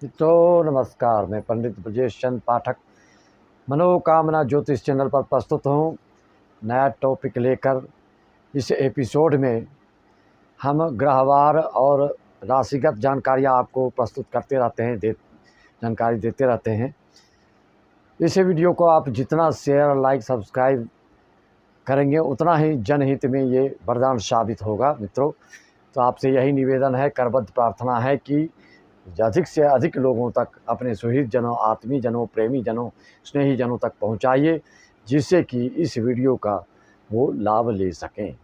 तो नमस्कार, मैं पंडित ब्रजेश चंद पाठक मनोकामना ज्योतिष चैनल पर प्रस्तुत हूँ नया टॉपिक लेकर। इस एपिसोड में हम ग्रहवार और राशिगत जानकारियाँ आपको प्रस्तुत करते रहते हैं, जानकारी देते रहते हैं। इस वीडियो को आप जितना शेयर, लाइक, सब्सक्राइब करेंगे उतना ही जनहित में ये वरदान साबित होगा मित्रों। तो आपसे यही निवेदन है, करबद्ध प्रार्थना है कि अधिक से अधिक लोगों तक अपने सुहृद जनों, आत्मीय जनों, प्रेमी जनों, स्नेही जनों तक पहुंचाइए, जिससे कि इस वीडियो का वो लाभ ले सकें।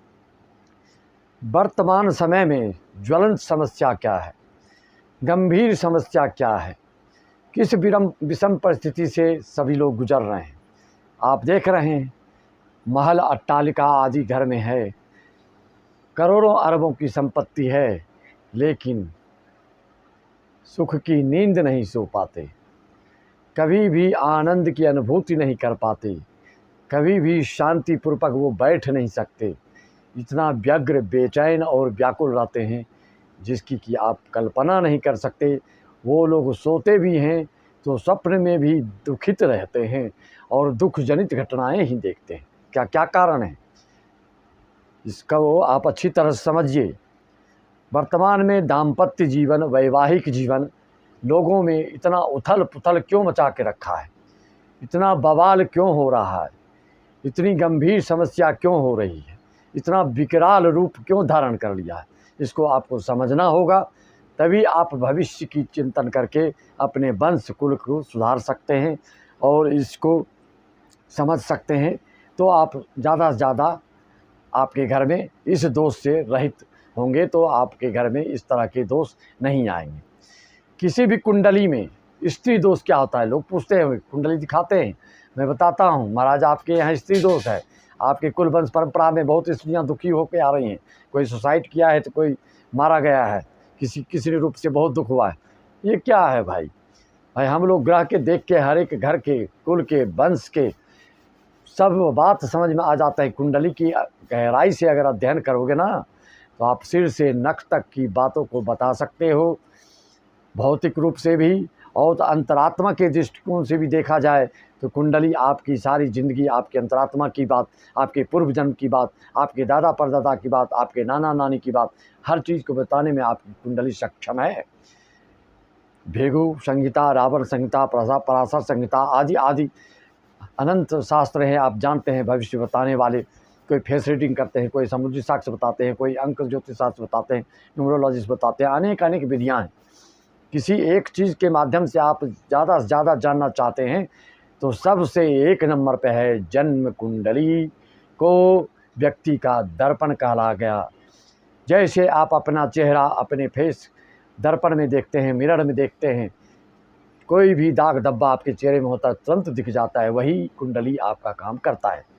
वर्तमान समय में ज्वलंत समस्या क्या है, गंभीर समस्या क्या है, किस विषम परिस्थिति से सभी लोग गुजर रहे हैं। आप देख रहे हैं, महल अट्टालिका आदि घर में है, करोड़ों अरबों की संपत्ति है, लेकिन सुख की नींद नहीं सो पाते, कभी भी आनंद की अनुभूति नहीं कर पाते, कभी भी शांतिपूर्वक वो बैठ नहीं सकते। इतना व्यग्र, बेचैन और व्याकुल रहते हैं जिसकी कि आप कल्पना नहीं कर सकते। वो लोग सोते भी हैं तो स्वप्न में भी दुखित रहते हैं और दुख जनित घटनाएं ही देखते हैं। क्या क्या कारण है इसका, वो आप अच्छी तरह से समझिए। वर्तमान में दाम्पत्य जीवन, वैवाहिक जीवन, लोगों में इतना उथल पुथल क्यों मचा के रखा है, इतना बवाल क्यों हो रहा है, इतनी गंभीर समस्या क्यों हो रही है, इतना विकराल रूप क्यों धारण कर लिया है, इसको आपको समझना होगा। तभी आप भविष्य की चिंतन करके अपने वंश कुल को सुधार सकते हैं और इसको समझ सकते हैं। तो आप ज़्यादा से ज़्यादा आपके घर में इस दोष से रहित होंगे, तो आपके घर में इस तरह के दोष नहीं आएंगे। किसी भी कुंडली में स्त्री दोष क्या होता है, लोग पूछते हैं, कुंडली दिखाते हैं, मैं बताता हूँ। महाराज, आपके यहाँ स्त्री दोष है, आपके कुल वंश परंपरा में बहुत स्त्रियाँ दुखी होकर आ रही हैं। कोई सुसाइड किया है तो कोई मारा गया है, किसी रूप से बहुत दुख हुआ है। ये क्या है भाई? हम लोग ग्रह के देख के हर एक घर के, कुल के, वंश के सब बात समझ में आ जाता है। कुंडली की गहराई से अगर अध्ययन करोगे ना, तो आप सिर से नख तक की बातों को बता सकते हो, भौतिक रूप से भी और तो अंतरात्मा के दृष्टिकोण से भी देखा जाए तो कुंडली आपकी सारी ज़िंदगी, आपके अंतरात्मा की बात, आपके पूर्व जन्म की बात, आपके दादा परदादा की बात, आपके नाना नानी की बात, हर चीज़ को बताने में आपकी कुंडली सक्षम है। भृगु संहिता, रावण संहिता, पराशर संहिता आदि आदि अनंत शास्त्र हैं, आप जानते हैं, भविष्य बताने वाले। कोई फेस रीडिंग करते हैं, कोई समुद्री साक्ष्य बताते हैं, कोई अंक ज्योतिष शास्त्र बताते हैं, न्यूमरोलॉजिस्ट बताते हैं, अनेक अनेक विधियाँ हैं। किसी एक चीज़ के माध्यम से आप ज़्यादा से ज़्यादा जानना चाहते हैं तो सबसे एक नंबर पे है जन्म कुंडली को व्यक्ति का दर्पण कहा गया। जैसे आप अपना चेहरा अपने फेस दर्पण में देखते हैं, मिरर में देखते हैं, कोई भी दाग धब्बा आपके चेहरे में होता है तुरंत दिख जाता है, वही कुंडली आपका काम करता है।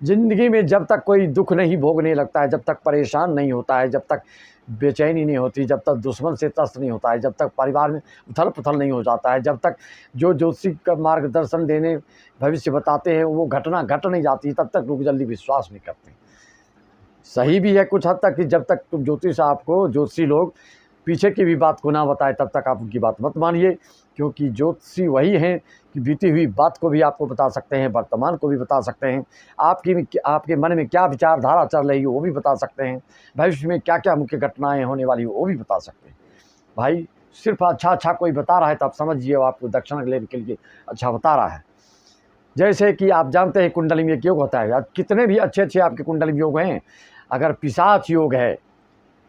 ज़िंदगी में जब तक कोई दुख नहीं भोगने लगता है, जब तक परेशान नहीं होता है, जब तक बेचैनी नहीं होती, जब तक दुश्मन से त्रस्त नहीं होता है, जब तक परिवार में उथल पुथल नहीं हो जाता है, जब तक जो ज्योतिषी का मार्गदर्शन देने, भविष्य बताते हैं वो घटना घट नहीं जाती, तब तक लोग जल्दी विश्वास नहीं करते। सही भी है कुछ हद तक कि जब तक ज्योतिष आपको, ज्योतिषी लोग पीछे की भी बात को ना बताए तब तक आप उनकी बात मत मानिए, क्योंकि ज्योतिषी वही हैं कि बीती हुई बात को भी आपको बता सकते हैं, वर्तमान को भी बता सकते हैं, आपके मन में क्या विचारधारा चल रही है वो भी बता सकते हैं, भविष्य में क्या क्या मुख्य घटनाएं होने वाली वो भी बता सकते हैं। भाई, सिर्फ अच्छा कोई बता रहा है तो आप समझिए वो आपको दक्षिणा लेने के लिए अच्छा बता रहा है। जैसे कि आप जानते हैं कुंडली में योग होता है, कितने भी अच्छे अच्छे आपके कुंडली में योग हैं। अगर पिशाच योग है,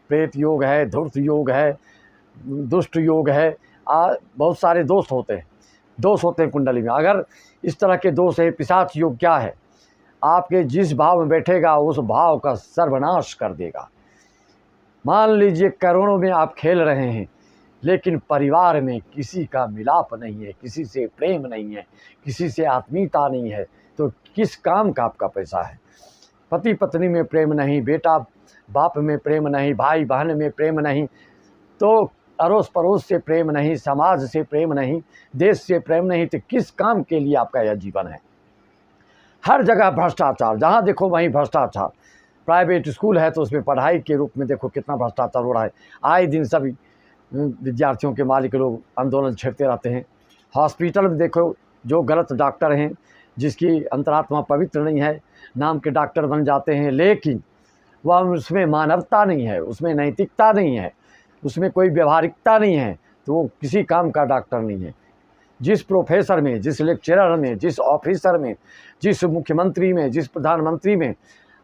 प्रेत योग है, धूर्त योग है, दुष्ट योग है, बहुत सारे दोष होते हैं कुंडली में। अगर इस तरह के दोष है, पिशाच योग क्या है, आपके जिस भाव में बैठेगा उस भाव का सर्वनाश कर देगा। मान लीजिए करोड़ों में आप खेल रहे हैं, लेकिन परिवार में किसी का मिलाप नहीं है, किसी से प्रेम नहीं है, किसी से आत्मीयता नहीं है, तो किस काम का आपका पैसा है? पति पत्नी में प्रेम नहीं, बेटा बाप में प्रेम नहीं, भाई बहन में प्रेम नहीं, तो अड़ोस पड़ोस से प्रेम नहीं, समाज से प्रेम नहीं, देश से प्रेम नहीं, तो किस काम के लिए आपका यह जीवन है? हर जगह भ्रष्टाचार, जहाँ देखो वहीं भ्रष्टाचार। प्राइवेट स्कूल है तो उसमें पढ़ाई के रूप में देखो कितना भ्रष्टाचार हो रहा है। आए दिन सभी विद्यार्थियों के मालिक लोग आंदोलन छेड़ते रहते हैं। हॉस्पिटल में देखो जो गलत डॉक्टर हैं, जिसकी अंतरात्मा पवित्र नहीं है, नाम के डॉक्टर बन जाते हैं, लेकिन वह उसमें मानवता नहीं है, उसमें नैतिकता नहीं है, उसमें कोई व्यवहारिकता नहीं है, तो वो किसी काम का डॉक्टर नहीं है। जिस प्रोफेसर में, जिस लेक्चरर में, जिस ऑफिसर में, जिस मुख्यमंत्री में, जिस प्रधानमंत्री में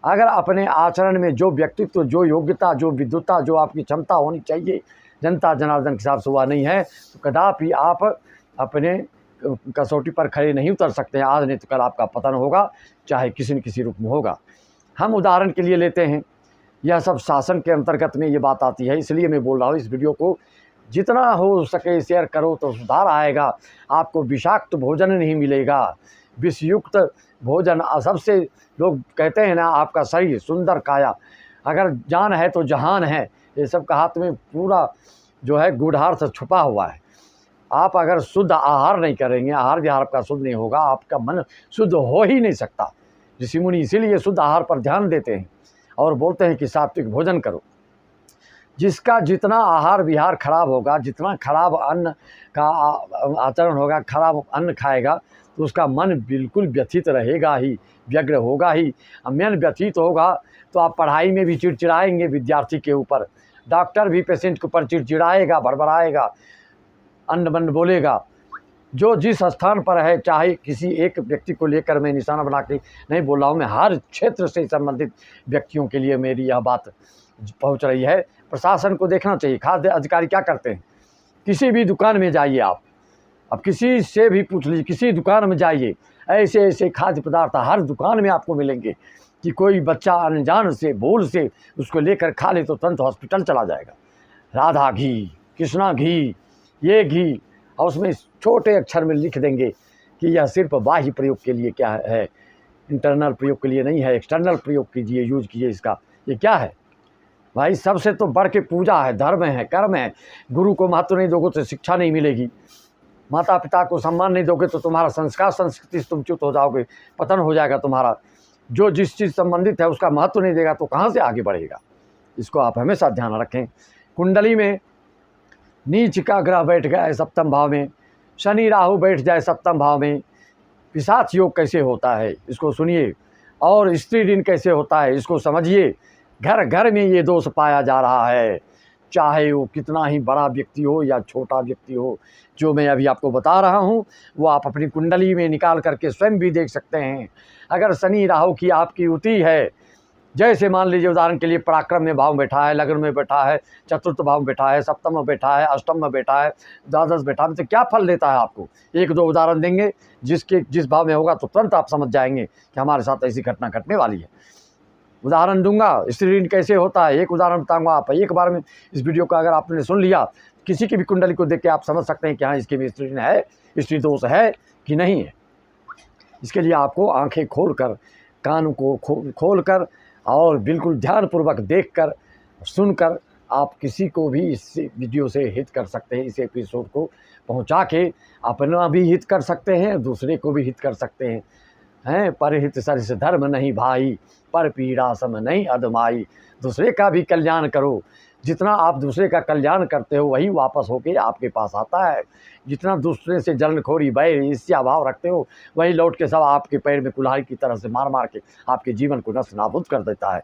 अगर अपने आचरण में जो व्यक्तित्व, जो योग्यता, जो विद्वता, जो आपकी क्षमता होनी चाहिए जनता जनार्दन के हिसाब से वह नहीं है, तो कदापि आप अपने कसौटी पर खड़े नहीं उतर सकते हैं। आज नहीं तो कल आपका पतन होगा, चाहे किसी न किसी रूप में होगा। हम उदाहरण के लिए लेते हैं, यह सब शासन के अंतर्गत में ये बात आती है, इसलिए मैं बोल रहा हूँ इस वीडियो को जितना हो सके शेयर करो तो सुधार आएगा। आपको विषाक्त भोजन नहीं मिलेगा, विषयुक्त भोजन। सबसे लोग कहते हैं ना, आपका शरीर सुंदर काया, अगर जान है तो जहान है, ये सब का हाथ में पूरा जो है गूढ़ार्थ छुपा हुआ है। आप अगर शुद्ध आहार नहीं करेंगे, आहार विहार आपका शुद्ध नहीं होगा, आपका मन शुद्ध हो ही नहीं सकता। ऋषि मुनि इसीलिए शुद्ध आहार पर ध्यान देते हैं और बोलते हैं कि सात्विक भोजन करो। जिसका जितना आहार विहार खराब होगा, जितना खराब अन्न का आचरण होगा, खराब अन्न खाएगा, तो उसका मन बिल्कुल व्यथित रहेगा ही, व्यग्र होगा ही। मन व्यथित होगा तो आप पढ़ाई में भी चिड़चिड़ाएंगे विद्यार्थी के ऊपर, डॉक्टर भी पेशेंट के ऊपर चिड़चिड़ाएगा, भड़बड़ाएगा, अन्न बन्न बोलेगा। जो जिस स्थान पर है, चाहे किसी एक व्यक्ति को लेकर मैं निशाना बना के नहीं बोल रहा हूँ, मैं हर क्षेत्र से संबंधित व्यक्तियों के लिए मेरी यह बात पहुँच रही है। प्रशासन को देखना चाहिए, खाद्य अधिकारी क्या करते हैं। किसी भी दुकान में जाइए आप, अब किसी से भी पूछ लीजिए, किसी दुकान में जाइए, ऐसे ऐसे खाद्य पदार्थ हर दुकान में आपको मिलेंगे कि कोई बच्चा अनजान से, भूल से उसको लेकर खा ले तो तुरंत हॉस्पिटल चला जाएगा। राधा घी, कृष्णा घी, ये घी, और उसमें छोटे अक्षर में लिख देंगे कि यह सिर्फ बाह्य प्रयोग के लिए क्या है, इंटरनल प्रयोग के लिए नहीं है, एक्सटर्नल प्रयोग कीजिए, यूज कीजिए इसका। ये क्या है भाई? सबसे तो बढ़ के पूजा है, धर्म है, कर्म है। गुरु को महत्व नहीं दोगे तो शिक्षा नहीं मिलेगी, माता पिता को सम्मान नहीं दोगे तो तुम्हारा संस्कार संस्कृति से तुम च्युत हो जाओगे, पतन हो जाएगा तुम्हारा। जो जिस चीज़ संबंधित है उसका महत्व नहीं देगा तो कहाँ से आगे बढ़ेगा, इसको आप हमेशा ध्यान रखें। कुंडली में नीच का ग्रह बैठ गया है सप्तम भाव में, शनि राहु बैठ जाए सप्तम भाव में, पिशाच योग कैसे होता है इसको सुनिए, और स्त्री ऋण कैसे होता है इसको समझिए। घर घर में ये दोष पाया जा रहा है, चाहे वो कितना ही बड़ा व्यक्ति हो या छोटा व्यक्ति हो। जो मैं अभी आपको बता रहा हूँ वो आप अपनी कुंडली में निकाल करके स्वयं भी देख सकते हैं। अगर शनि राहु की आपकी युति है, जैसे मान लीजिए उदाहरण के लिए पराक्रम में भाव बैठा है, लग्न में बैठा है, चतुर्थ भाव में बैठा है, सप्तम में बैठा है, अष्टम में बैठा है, द्वादश बैठा है, तो क्या फल देता है आपको? एक दो उदाहरण देंगे, जिस भाव में होगा तो तुरंत आप समझ जाएंगे कि हमारे साथ ऐसी घटना घटने वाली है। उदाहरण दूंगा, स्त्री ऋण कैसे होता है, एक उदाहरण बताऊंगा। आप एक बार में इस वीडियो को अगर आपने सुन लिया, किसी की भी कुंडली को देख के आप समझ सकते हैं कि हाँ इसके भी स्त्री ऋण है, स्त्री दोष है कि नहीं है। इसके लिए आपको आंखें खोलकर, कान को खोलकर और बिल्कुल ध्यानपूर्वक देखकर, सुनकर आप किसी को भी इस वीडियो से हित कर सकते हैं। इस एपिसोड को पहुंचा के अपना भी हित कर सकते हैं, दूसरे को भी हित कर सकते हैं। परहित सरिस धर्म नहीं भाई, पर पीड़ा सम नहीं अदमाई। दूसरे का भी कल्याण करो, जितना आप दूसरे का कल्याण करते हो वही वापस होके आपके पास आता है। जितना दूसरे से जलनखोरी, बैर, ईर्ष्या भाव रखते हो वही लौट के सब आपके पैर में कुल्हाड़ी की तरह से मार मार के आपके जीवन को नष्ट नाबूद कर देता है।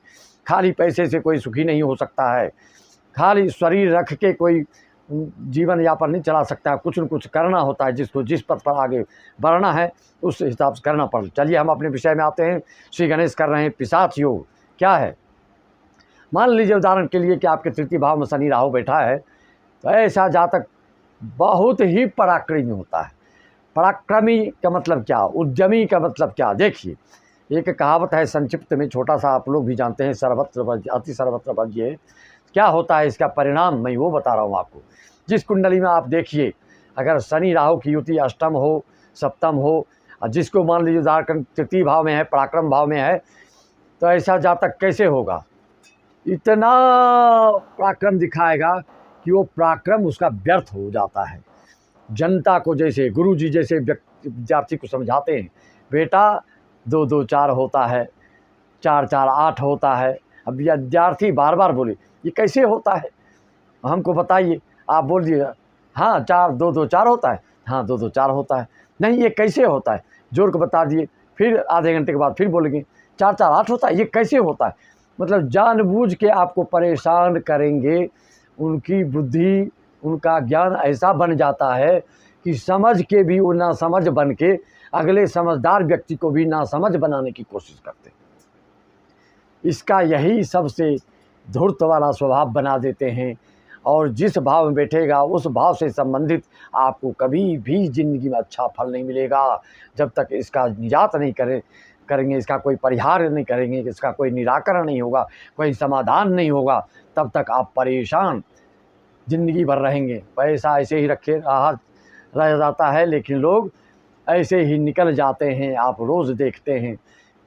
खाली पैसे से कोई सुखी नहीं हो सकता है, खाली शरीर रख के कोई जीवन यापन नहीं चला सकता है। कुछ न कुछ करना होता है, जिसको जिस पथ पर आगे बढ़ना है उस हिसाब से करना पड़ता। चलिए हम अपने विषय में आते हैं। श्री गणेश कर रहे हैं पिशाच योग क्या है। मान लीजिए उदाहरण के लिए कि आपके तृतीय भाव में शनि राहु बैठा है, तो ऐसा जातक बहुत ही पराक्रमी होता है। पराक्रमी का मतलब क्या, उद्यमी का मतलब क्या? देखिए, एक कहावत है संक्षिप्त में, छोटा सा आप लोग भी जानते हैं, सर्वत्र वर्ज्य अति सर्वत्र वर्ज्य। क्या होता है इसका परिणाम, मैं वो बता रहा हूँ आपको। जिस कुंडली में आप देखिए, अगर शनि राहु की युति अष्टम हो, सप्तम हो, और जिसको मान लीजिए उदाहरण तृतीय भाव में है, पराक्रम भाव में है, तो ऐसा जातक कैसे होगा? इतना पराक्रम दिखाएगा कि वो पराक्रम उसका व्यर्थ हो जाता है। जनता को, जैसे गुरुजी जैसे विद्यार्थी को समझाते हैं, बेटा 2 2 4 होता है, 4 4 8 होता है। अब विद्यार्थी बार बार बोले ये कैसे होता है, हमको बताइए। आप बोल दिए हाँ 4 2 2 4 होता है, हाँ 2 2 4 होता है, नहीं ये कैसे होता है, जोड़ के बता दिए, फिर आधे घंटे के बाद फिर बोलेंगे 4 4 8 होता है, ये कैसे होता है। मतलब जानबूझ के आपको परेशान करेंगे, उनकी बुद्धि उनका ज्ञान ऐसा बन जाता है कि समझ के भी वो नासमझ बन के अगले समझदार व्यक्ति को भी नासमझ बनाने की कोशिश करते हैं। इसका यही सबसे धूर्त वाला स्वभाव बना देते हैं, और जिस भाव में बैठेगा उस भाव से संबंधित आपको कभी भी ज़िंदगी में अच्छा फल नहीं मिलेगा। जब तक इसका निजात नहीं करेंगे, इसका कोई परिहार नहीं करेंगे, इसका कोई निराकरण नहीं होगा, कोई समाधान नहीं होगा, तब तक आप परेशान ज़िंदगी भर रहेंगे। पैसा ऐसे ही रह जाता है, लेकिन लोग ऐसे ही निकल जाते हैं। आप रोज़ देखते हैं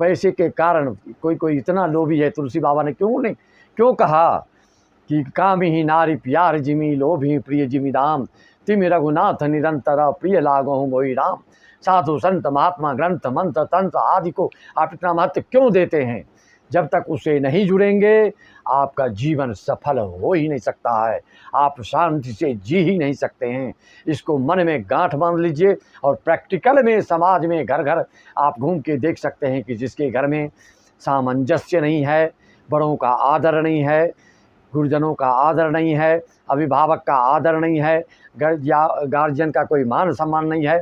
पैसे के कारण कोई इतना लोभी है। तुलसी बाबा ने क्यों कहा कि काम ही नारी प्यार जिमी लोभी प्रिय जिमी दाम, तिमि रघुनाथ निरंतर प्रिय लागो मोहि राम। साधु संत महात्मा ग्रंथ मंत्र तंत्र आदि को आप इतना महत्व क्यों देते हैं? जब तक उससे नहीं जुड़ेंगे आपका जीवन सफल हो ही नहीं सकता है, आप शांति से जी ही नहीं सकते हैं। इसको मन में गांठ बांध लीजिए, और प्रैक्टिकल में समाज में घर घर आप घूम के देख सकते हैं कि जिसके घर में सामंजस्य नहीं है, बड़ों का आदर नहीं है, गुरुजनों का आदर नहीं है, अभिभावक का आदर नहीं है, गार्जियन का कोई मान सम्मान नहीं है,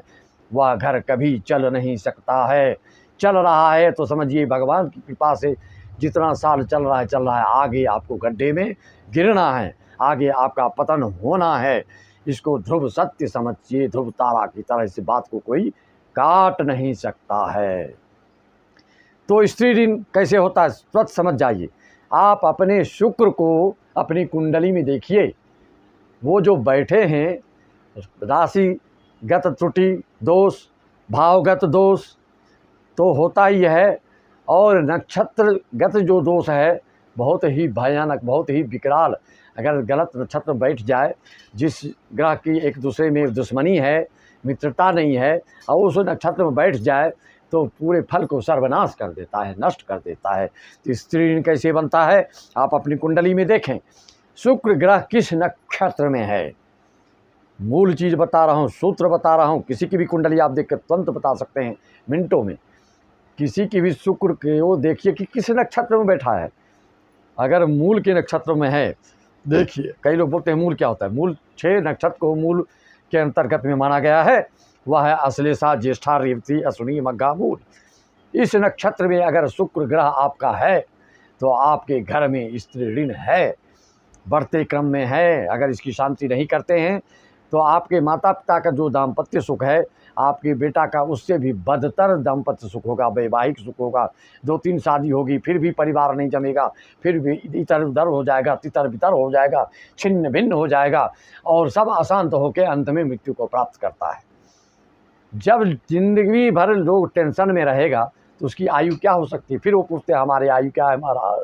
वह घर कभी चल नहीं सकता है। चल रहा है तो समझिए भगवान की कृपा से जितना साल चल रहा है, आगे आपको गड्ढे में गिरना है, आगे आपका पतन होना है। इसको ध्रुव सत्य समझिए, ध्रुव तारा की तरह इस बात को कोई काट नहीं सकता है। तो स्त्री ऋण कैसे होता है स्वतः समझ जाइए। आप अपने शुक्र को अपनी कुंडली में देखिए, वो जो बैठे हैं, राशिगत त्रुटि दोष, भावगत दोष तो होता ही है, और नक्षत्रगत जो दोष है बहुत ही भयानक, बहुत ही विकराल। अगर गलत नक्षत्र बैठ जाए, जिस ग्रह की एक दूसरे में दुश्मनी है, मित्रता नहीं है, और उस नक्षत्र में बैठ जाए तो पूरे फल को सर्वनाश कर देता है, नष्ट कर देता है। तो स्त्री ऋण कैसे बनता है आप अपनी कुंडली में देखें। शुक्र ग्रह किस नक्षत्र में है, मूल चीज़ बता रहा हूँ, सूत्र बता रहा हूँ। किसी की भी कुंडली आप देख कर तुरंत बता सकते हैं मिनटों में। किसी की भी शुक्र के वो देखिए कि किस नक्षत्र में बैठा है। अगर मूल के नक्षत्र में है, देखिए कई लोग बोलते हैं मूल क्या होता है। मूल 6 नक्षत्र को मूल के अंतर्गत में माना गया है। वह है अश्लेषा, ज्येष्ठा, रेवती, अश्विनी, मघा, मूल। इस नक्षत्र में अगर शुक्र ग्रह आपका है तो आपके घर में स्त्री ऋण है, बढ़ते क्रम में है। अगर इसकी शांति नहीं करते हैं तो आपके माता पिता का जो दाम्पत्य सुख है, आपके बेटा का उससे भी बदतर दाम्पत्य सुख होगा, वैवाहिक सुख होगा। 2-3 शादी होगी फिर भी परिवार नहीं जमेगा, फिर भी इधर उधर हो जाएगा, तितर बितर हो जाएगा, छिन्न भिन्न हो जाएगा, और सब अशांत होकर अंत में मृत्यु को प्राप्त करता है। जब जिंदगी भर लोग टेंशन में रहेगा तो उसकी आयु क्या हो सकती है? फिर वो पूछते हैं हमारी आयु क्या है, हमारा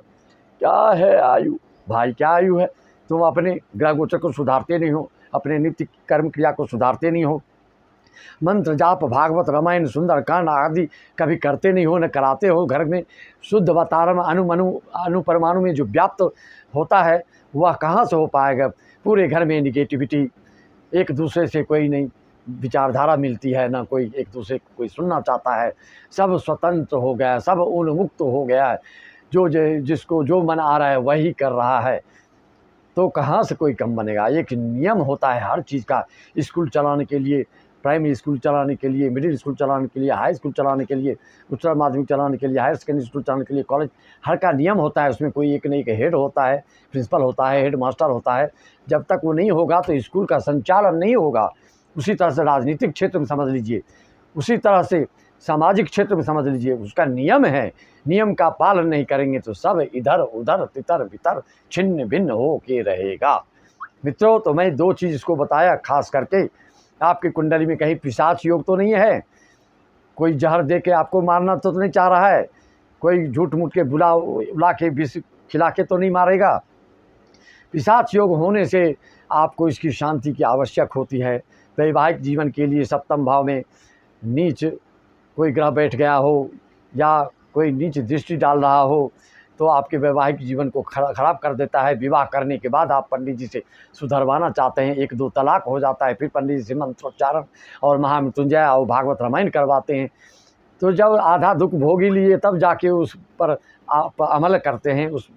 क्या है आयु। भाई क्या आयु है? तुम अपने ग्रह गोचर को सुधारते नहीं हो, अपने नित्य कर्म क्रिया को सुधारते नहीं हो, मंत्र जाप भागवत रामायण सुंदरकांड आदि कभी करते नहीं हो, न कराते हो। घर में शुद्ध वातावरण अणु-परमाणु में जो व्याप्त होता है वह कहाँ से हो पाएगा? पूरे घर में निगेटिविटी, एक दूसरे से कोई नहीं विचारधारा मिलती है, ना कोई एक दूसरे को कोई सुनना चाहता है। सब स्वतंत्र हो गया है, सब उन्मुक्त हो गया है, जिसको जो मन आ रहा है वही कर रहा है। तो कहाँ से कोई कम बनेगा? एक नियम होता है हर चीज़ का। स्कूल चलाने के लिए, प्राइमरी स्कूल चलाने के लिए, मिडिल स्कूल चलाने के लिए, हाई स्कूल चलाने के लिए, उच्चतर माध्यमिक चलाने के लिए, हायर सेकेंडरी स्कूल चलाने के लिए, कॉलेज, हर का नियम होता है। उसमें कोई एक न एक हेड होता है, प्रिंसिपल होता है, हेड मास्टर होता है। जब तक वो नहीं होगा तो स्कूल का संचालन नहीं होगा। उसी तरह से राजनीतिक क्षेत्र में समझ लीजिए, उसी तरह से सामाजिक क्षेत्र में समझ लीजिए, उसका नियम है। नियम का पालन नहीं करेंगे तो सब इधर उधर तितर बितर छिन्न भिन्न हो के रहेगा। मित्रों, तो मैं 2 चीज़ इसको बताया खास करके। आपकी कुंडली में कहीं पिशाच योग तो नहीं है, कोई जहर दे के आपको मारना तो नहीं चाह रहा है, कोई झूठ मूठ के बुला के विष खिला के तो नहीं मारेगा। पिशाच योग होने से आपको इसकी शांति की आवश्यक होती है। वैवाहिक जीवन के लिए सप्तम भाव में नीच कोई ग्रह बैठ गया हो, या कोई नीच दृष्टि डाल रहा हो, तो आपके वैवाहिक जीवन को खराब कर देता है। विवाह करने के बाद आप पंडित जी से सुधरवाना चाहते हैं, 1-2 तलाक हो जाता है, फिर पंडित जी से मंत्रोच्चारण और महामृत्युंजय और भागवत रामायण करवाते हैं। तो जब आधा दुख भोग ही लिए तब जाके उस पर आप अमल करते हैं, उस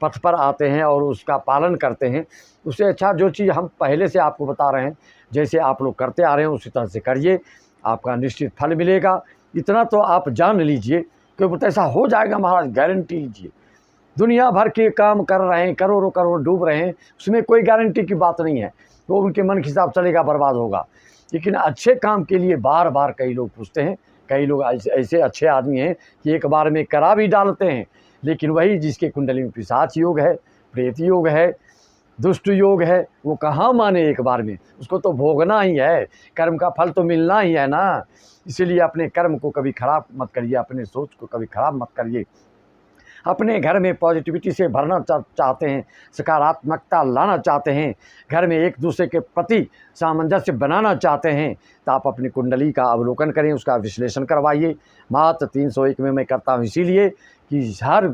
पथ पर आते हैं और उसका पालन करते हैं। उससे अच्छा जो चीज़ हम पहले से आपको बता रहे हैं, जैसे आप लोग करते आ रहे हैं उसी तरह से करिए, आपका निश्चित फल मिलेगा। इतना तो आप जान लीजिए कि ऐसा हो जाएगा महाराज, गारंटी लीजिए। दुनिया भर के काम कर रहे हैं, करोड़ों करोड़ डूब रहे हैं, उसमें कोई गारंटी की बात नहीं है, वो उनके मन के हिसाब चलेगा, बर्बाद होगा। लेकिन अच्छे काम के लिए बार बार कई लोग पूछते हैं, कई लोग ऐसे अच्छे आदमी हैं कि एक बार में करा भी डालते हैं, लेकिन वही जिसके कुंडली में पिशाच योग है, प्रेत योग है, दुष्ट योग है, वो कहाँ माने एक बार में, उसको तो भोगना ही है, कर्म का फल तो मिलना ही है ना। इसीलिए अपने कर्म को कभी खराब मत करिए, अपने सोच को कभी खराब मत करिए। अपने घर में पॉजिटिविटी से भरना चाहते हैं, सकारात्मकता लाना चाहते हैं, घर में एक दूसरे के प्रति सामंजस्य बनाना चाहते हैं, तो आप अपनी कुंडली का अवलोकन करें, उसका विश्लेषण करवाइए। मात्र 301 में मैं करता हूँ, इसीलिए कि हर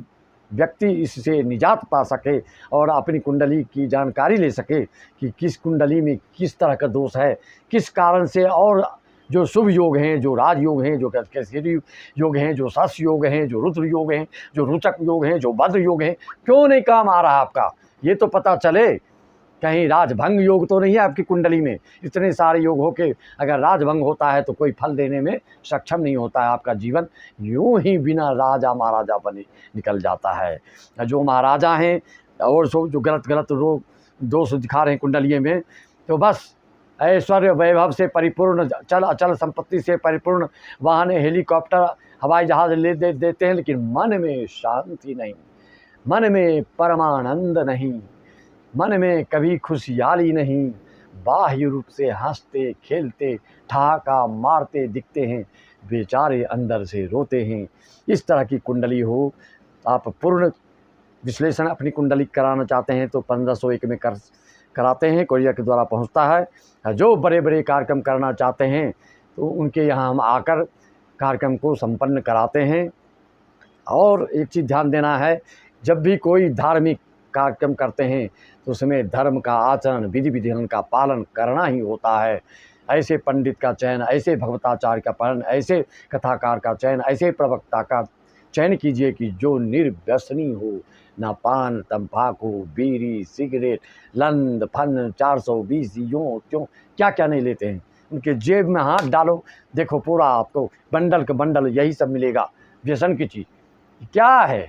व्यक्ति इससे निजात पा सके और अपनी कुंडली की जानकारी ले सके कि किस कुंडली में किस तरह का दोष है, किस कारण से, और जो शुभ योग हैं, जो राज योग हैं, जो केसरी योग हैं, जो सस योग हैं, जो रुद्र योग हैं, जो रुचक योग हैं, जो भद्र योग हैं, क्यों नहीं काम आ रहा आपका, ये तो पता चले। कहीं राजभंग योग तो नहीं है आपकी कुंडली में। इतने सारे योग हो के अगर राजभंग होता है तो कोई फल देने में सक्षम नहीं होता है। आपका जीवन यूं ही बिना राजा महाराजा बने निकल जाता है। जो महाराजा हैं और जो गलत रोग दोष दिखा रहे हैं कुंडली में, तो बस ऐश्वर्य वैभव से परिपूर्ण, चल अचल संपत्ति से परिपूर्ण वाहन, हेलीकॉप्टर, हवाई जहाज देते हैं, लेकिन मन में शांति नहीं, मन में परमानंद नहीं, मन में कभी खुशहाली नहीं। बाह्य रूप से हंसते खेलते ठहाका मारते दिखते हैं, बेचारे अंदर से रोते हैं। इस तरह की कुंडली हो, आप पूर्ण विश्लेषण अपनी कुंडली कराना चाहते हैं तो 1501 में कराते हैं, कोरियर के द्वारा पहुंचता है। जो बड़े बड़े कार्यक्रम करना चाहते हैं तो उनके यहाँ हम आकर कार्यक्रम को संपन्न कराते हैं। और एक चीज़ ध्यान देना है, जब भी कोई धार्मिक कार्यक्रम करते हैं तो उसमें धर्म का आचरण, विधि विधान का पालन करना ही होता है। ऐसे पंडित का चयन, ऐसे भगवताचार्य का पालन, ऐसे कथाकार का चयन, ऐसे प्रवक्ता का चयन कीजिए कि जो निर्व्यसनी हो, ना पान तंबाकू बीड़ी सिगरेट लंद फन 420 यूँ क्यों क्या क्या नहीं लेते हैं। उनके जेब में हाथ डालो, देखो पूरा आपको बंडल के बंडल यही सब मिलेगा। व्यसन की चीज़ क्या है,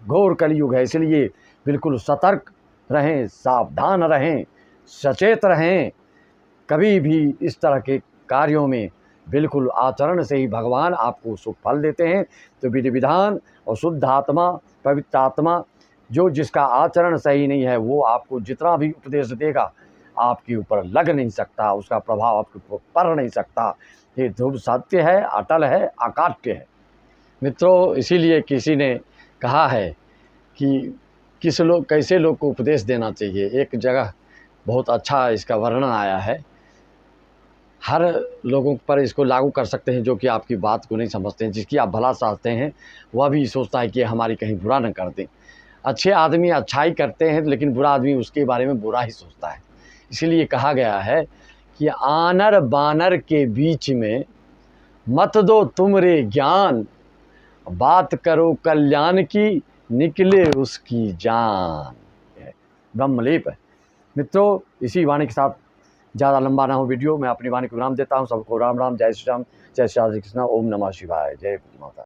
घोर कलयुग है। इसलिए बिल्कुल सतर्क रहें, सावधान रहें, सचेत रहें। कभी भी इस तरह के कार्यों में बिल्कुल आचरण से ही भगवान आपको शुभ फल देते हैं। तो विधि विधान और शुद्ध आत्मा, पवित्र आत्मा, जो जिसका आचरण सही नहीं है, वो आपको जितना भी उपदेश देगा आपके ऊपर लग नहीं सकता, उसका प्रभाव आपके ऊपर पड़ नहीं सकता। ये ध्रुव सत्य है, अटल है, अकाट्य है। मित्रों, इसीलिए किसी ने कहा है कि कैसे लोग को उपदेश देना चाहिए। एक जगह बहुत अच्छा इसका वर्णन आया है। हर लोगों पर इसको लागू कर सकते हैं जो कि आपकी बात को नहीं समझते हैं, जिसकी आप भला चाहते हैं वह भी सोचता है कि हमारी कहीं बुरा न कर दें। अच्छे आदमी अच्छाई करते हैं लेकिन बुरा आदमी उसके बारे में बुरा ही सोचता है। इसीलिए कहा गया है कि आनर बानर के बीच में मत दो तुम रे ज्ञान, बात करो कल्याण की निकले उसकी जान। ब्रह्मलेप है। मित्रों, इसी वाणी के साथ ज़्यादा लंबा ना हो वीडियो, मैं अपनी वाणी को विराम देता हूँ। सबको राम राम, जय श्री राम, जय श्री कृष्ण, ओम नमः शिवाय, जय माता।